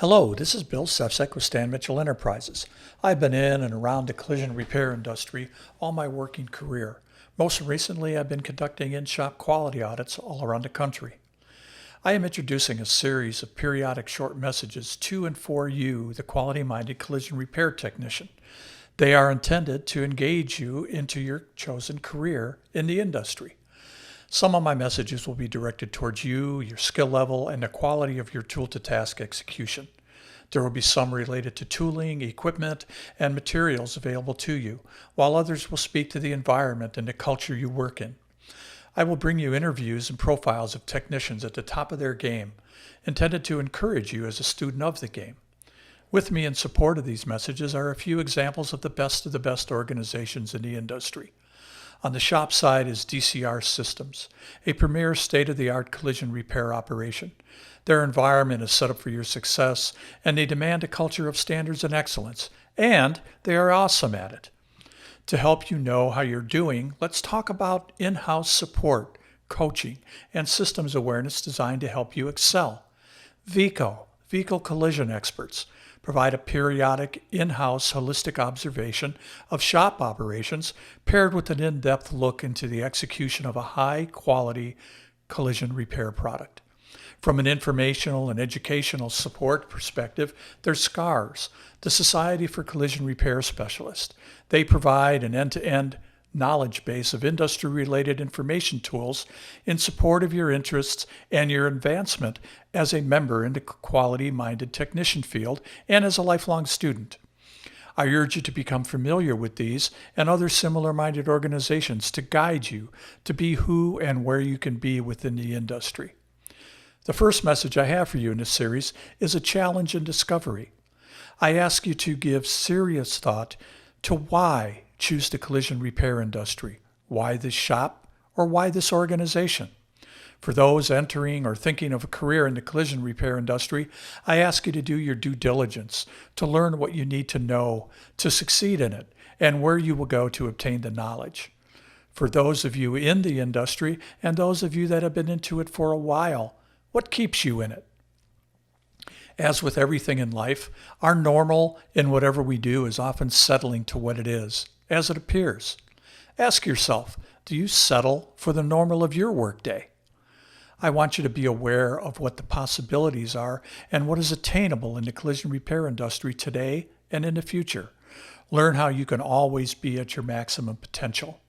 Hello, this is Bill Sefcek with Stan Mitchell Enterprises. I've been in and around the collision repair industry all my working career. Most recently, I've been conducting in-shop quality audits all around the country. I am introducing a series of periodic short messages to and for you, the quality-minded collision repair technician. They are intended to engage you into your chosen career in the industry. Some of my messages will be directed towards you, your skill level, and the quality of your tool-to-task execution. There will be some related to tooling, equipment, and materials available to you, while others will speak to the environment and the culture you work in. I will bring you interviews and profiles of technicians at the top of their game, intended to encourage you as a student of the game. With me in support of these messages are a few examples of the best organizations in the industry. On the shop side is DCR Systems, a premier state-of-the-art collision repair operation. Their environment is set up for your success, and they demand a culture of standards and excellence, and they are awesome at it. To help you know how you're doing, let's talk about in-house support, coaching, and systems awareness designed to help you excel. Vehicle collision experts, provide a periodic in-house holistic observation of shop operations paired with an in-depth look into the execution of a high-quality collision repair product. From an informational and educational support perspective, there's SCARS, the Society for Collision Repair Specialists. They provide an end-to-end knowledge base of industry-related information tools in support of your interests and your advancement as a member in the quality-minded technician field and as a lifelong student. I urge you to become familiar with these and other similar-minded organizations to guide you to be who and where you can be within the industry. The first message I have for you in this series is a challenge and discovery. I ask you to give serious thought to why choose the collision repair industry. Why this shop or why this organization? For those entering or thinking of a career in the collision repair industry, I ask you to do your due diligence to learn what you need to know to succeed in it and where you will go to obtain the knowledge. For those of you in the industry and those of you that have been into it for a while, what keeps you in it? As with everything in life, our normal in whatever we do is often settling to what it is, as it appears. Ask yourself, do you settle for the normal of your workday? I want you to be aware of what the possibilities are and what is attainable in the collision repair industry today and in the future. Learn how you can always be at your maximum potential.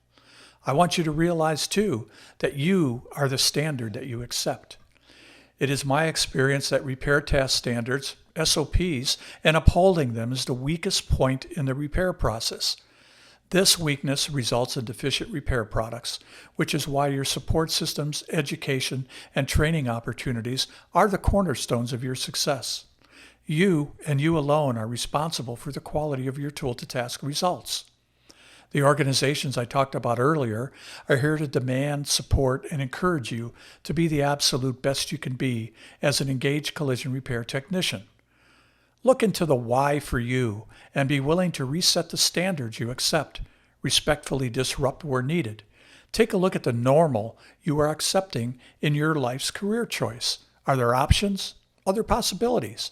I want you to realize, too, that you are the standard that you accept. It is my experience that repair task standards, SOPs, and upholding them is the weakest point in the repair process. This weakness results in deficient repair products, which is why your support systems, education, and training opportunities are the cornerstones of your success. You and you alone are responsible for the quality of your tool-to-task results. The organizations I talked about earlier are here to demand, support, and encourage you to be the absolute best you can be as an engaged collision repair technician. Look into the why for you and be willing to reset the standards you accept, respectfully disrupt where needed. Take a look at the normal you are accepting in your life's career choice. Are there options? Other possibilities?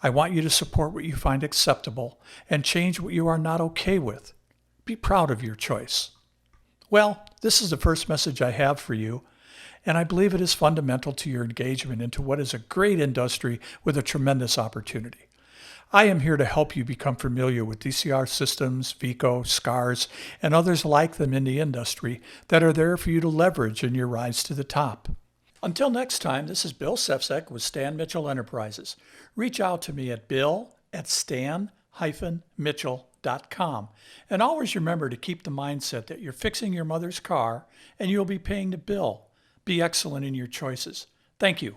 I want you to support what you find acceptable and change what you are not okay with. Be proud of your choice. Well, this is the first message I have for you, and I believe it is fundamental to your engagement into what is a great industry with a tremendous opportunity. I am here to help you become familiar with DCR Systems, VECO, SCARS, and others like them in the industry that are there for you to leverage in your rise to the top. Until next time, this is Bill Sefcek with Stan Mitchell Enterprises. Reach out to me at bill@stan-mitchell.com. And always remember to keep the mindset that you're fixing your mother's car and you'll be paying the bill. Be excellent in your choices. Thank you.